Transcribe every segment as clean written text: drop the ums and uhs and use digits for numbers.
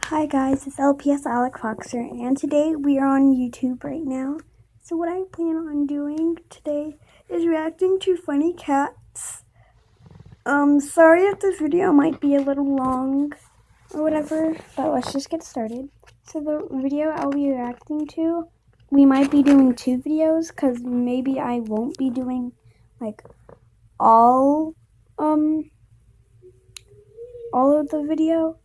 Hi guys, it's LPS Alec Foxer, and today we are on YouTube right now. So what I plan on doing today is reacting to funny cats. Sorry if this video might be a little long or whatever, but let's just get started. So the video I'll be reacting to, we might be doing 2 videos, because maybe I won't be doing like all of the video.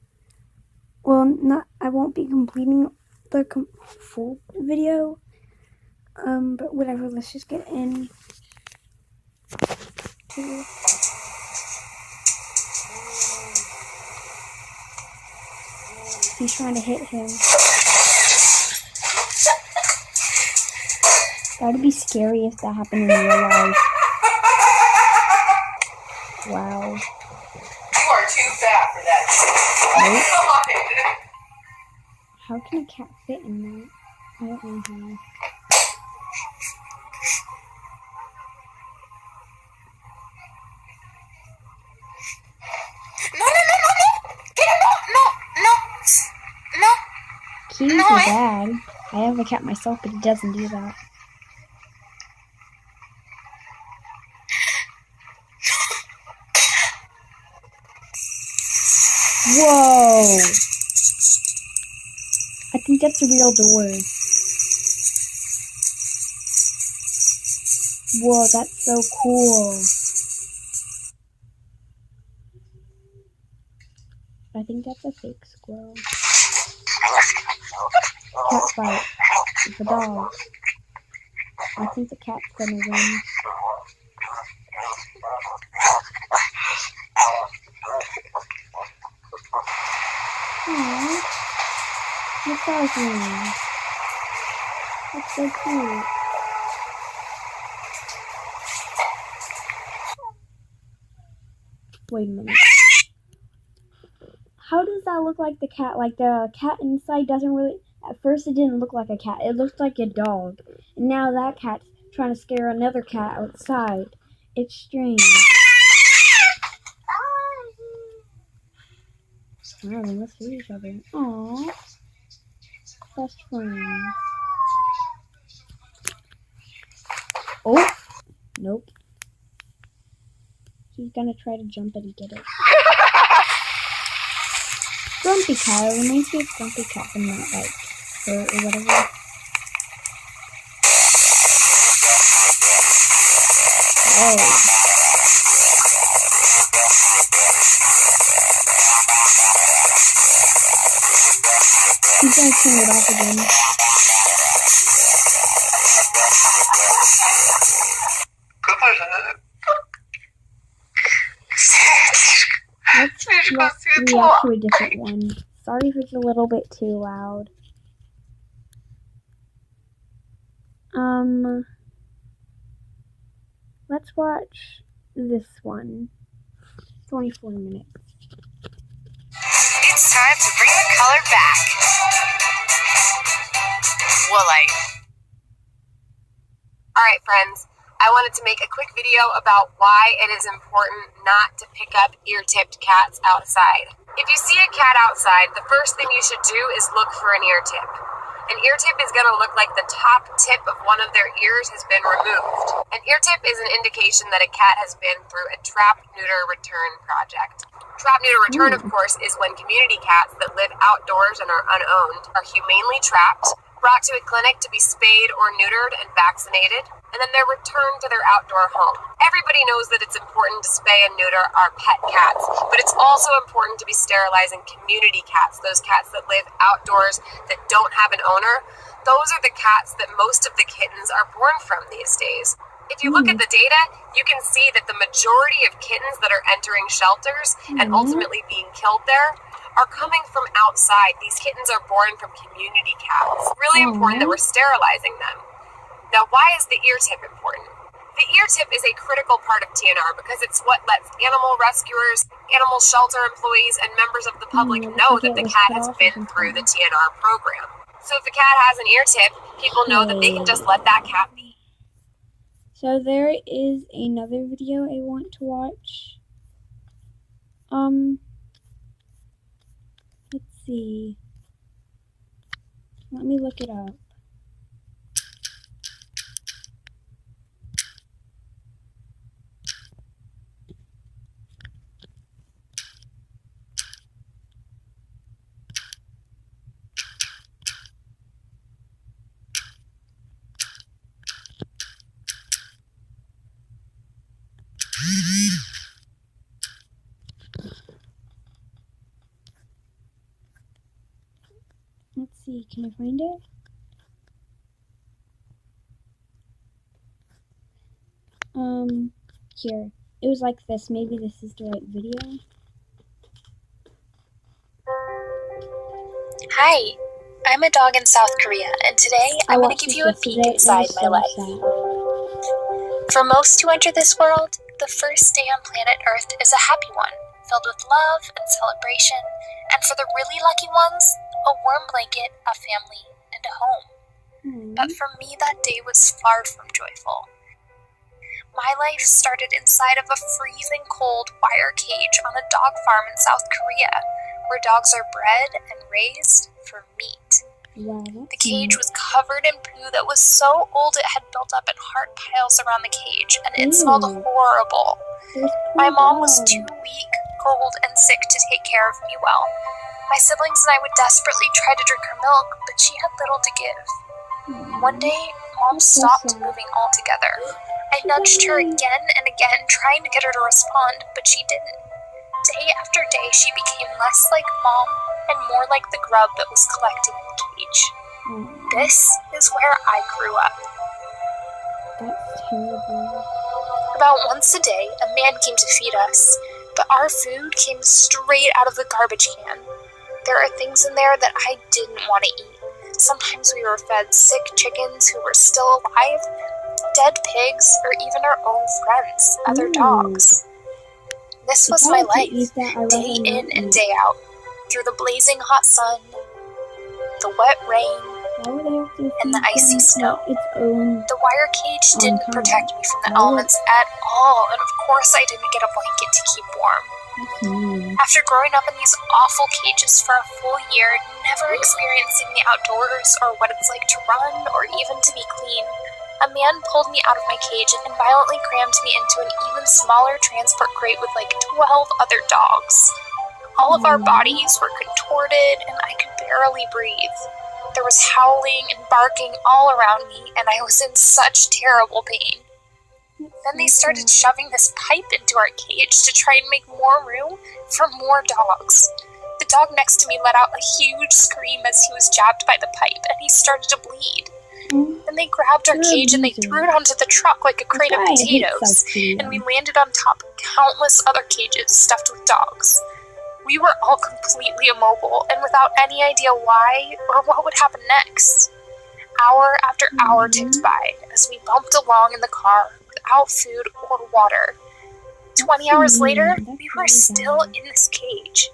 Well, I won't be completing the full video. But whatever, let's just get in. He's trying to hit him. That'd be scary if that happened in real life. Wow. You are too fat for that. Nope. Come on. How can a cat fit in that? I don't know how. No. Get it, no. Keys No, are bad. I have a cat myself, but it doesn't do that. Whoa! I think that's a real door. Whoa, that's so cool. I think that's a fake squirrel. Cat fight with a dog. I think the cat's gonna win. Aww. Massaging. That's so cute. Wait a minute. How does that look like the cat? Like the cat inside doesn't really... At first it didn't look like a cat. It looked like a dog. And now that cat's trying to scare another cat outside. It's strange. Wow, they must hate each other. Aww. Best friends. Oh! Nope. He's gonna try to jump and get it. Grumpy cat. It reminds me of Grumpy Cat from that, like, or whatever. Whoa. He's gonna turn it off again. Let's react to a different one. Sorry if it's a little bit too loud. Let's watch this one. It's only 4 minutes. It's time to bring the color back. Alright friends, I wanted to make a quick video about why it is important not to pick up ear-tipped cats outside. If you see a cat outside, the first thing you should do is look for an ear tip. An ear tip is going to look like the top tip of one of their ears has been removed. An ear tip is an indication that a cat has been through a trap, neuter, return project. Trap, neuter, return, of course, is when community cats that live outdoors and are unowned are humanely trapped, brought to a clinic to be spayed or neutered and vaccinated, and then they're returned to their outdoor home. Everybody knows that it's important to spay and neuter our pet cats, but it's also important to be sterilizing community cats, those cats that live outdoors that don't have an owner. Those are the cats that most of the kittens are born from these days. If you look at the data, you can see that the majority of kittens that are entering shelters and ultimately being killed there are coming from outside. These kittens are born from community cats. Really important that we're sterilizing them. Now, why is the ear tip important? The ear tip is a critical part of TNR because it's what lets animal rescuers, animal shelter employees, and members of the public know that the cat has been through the TNR program. So if the cat has an ear tip, people know that they can just let that cat be. So there is another video I want to watch. Let's see. Let me look it up. Let's see, can I find it? Here. It was like this. Maybe this is the right video. Hi, I'm a dog in South Korea, and today I'm going to give you a peek inside my life. For most who enter this world, the first day on planet Earth is a happy one, filled with love and celebration, and for the really lucky ones, a warm blanket, a family, and a home. But for me, that day was far from joyful. My life started inside of a freezing cold wire cage on a dog farm in South Korea, where dogs are bred and raised for meat. The cage was covered in poo that was so old it had built up in hard piles around the cage, and it smelled horrible. My mom was too weak, cold, and sick to take care of me well. My siblings and I would desperately try to drink her milk, but she had little to give. One day, Mom stopped moving altogether. I nudged her again and again, trying to get her to respond, but she didn't. Day after day, she became less like Mom and more like the grub that was collecting in the cage. This is where I grew up. That's terrible. About once a day, a man came to feed us, but our food came straight out of the garbage can. There are things in there that I didn't want to eat. Sometimes we were fed sick chickens who were still alive, dead pigs, or even our own friends, other dogs. This was my life, day in and day out, through the blazing hot sun, the wet rain, and the icy snow. The wire cage didn't protect me from the elements at all, and of course I didn't get a blanket to keep warm. After growing up in these awful cages for a full year, never experiencing the outdoors or what it's like to run or even to be clean, a man pulled me out of my cage and violently crammed me into an even smaller transport crate with like 12 other dogs. All of our bodies were contorted and I could barely breathe. There was howling and barking all around me, and I was in such terrible pain. Then they started shoving this pipe into our cage to try and make more room for more dogs. The dog next to me let out a huge scream as he was jabbed by the pipe, and he started to bleed. Then they grabbed our cage and they threw it onto the truck like a crate of potatoes, and we landed on top of countless other cages stuffed with dogs. We were all completely immobile and without any idea why or what would happen next. Hour after hour ticked by as we bumped along in the car without food or water. 20 hours later, we were still in this cage.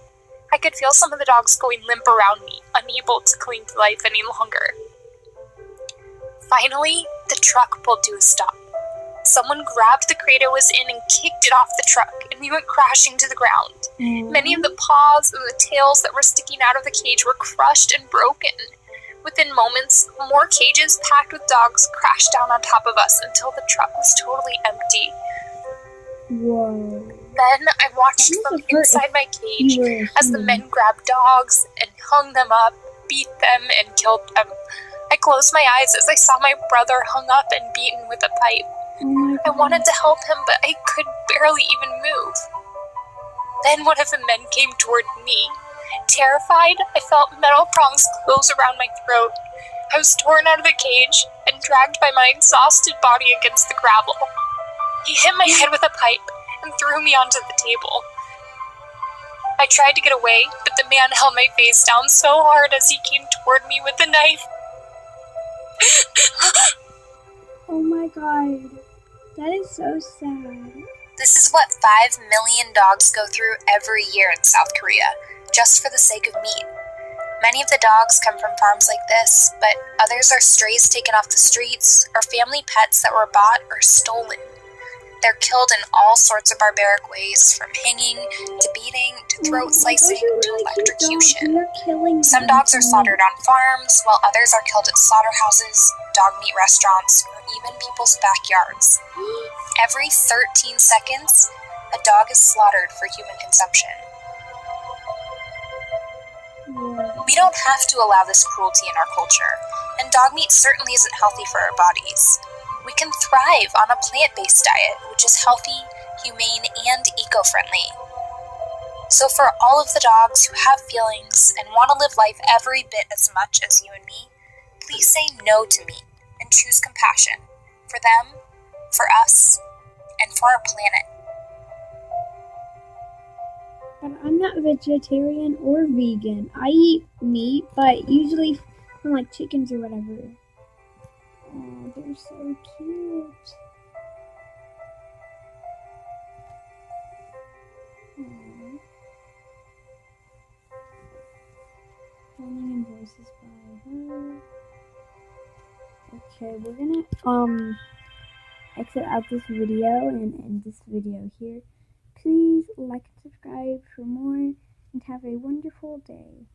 I could feel some of the dogs going limp around me, unable to cling to life any longer. Finally, the truck pulled to a stop. Someone grabbed the crate I was in and kicked it off the truck, and we went crashing to the ground. Many of the paws and the tails that were sticking out of the cage were crushed and broken. Within moments, more cages packed with dogs crashed down on top of us until the truck was totally empty. Whoa. Then I watched from inside my cage as the men grabbed dogs and hung them up, beat them, and killed them. I closed my eyes as I saw my brother hung up and beaten with a pipe. I wanted to help him, but I could barely even move. Then one of the men came toward me. Terrified, I felt metal prongs close around my throat. I was torn out of the cage and dragged by my exhausted body against the gravel. He hit my head with a pipe and threw me onto the table. I tried to get away, but the man held my face down so hard as he came toward me with a knife. Oh my god. That is so sad. This is what 5 million dogs go through every year in South Korea, just for the sake of meat. Many of the dogs come from farms like this, but others are strays taken off the streets or family pets that were bought or stolen. They're killed in all sorts of barbaric ways, from hanging to beating to throat slicing to electrocution. Some dogs are slaughtered on farms, while others are killed at slaughterhouses, dog meat restaurants, or even people's backyards. Every 13 seconds, a dog is slaughtered for human consumption. We don't have to allow this cruelty in our culture, and dog meat certainly isn't healthy for our bodies. We can thrive on a plant-based diet, which is healthy, humane, and eco-friendly. So for all of the dogs who have feelings and want to live life every bit as much as you and me, please say no to meat and choose compassion for them, for us, and for our planet. But I'm not vegetarian or vegan. I eat meat, but usually from like chickens or whatever. Oh, they're so cute. Aww. Filming and voices by her. Okay, we're gonna exit out this video and end this video here. Please like and subscribe for more and have a wonderful day.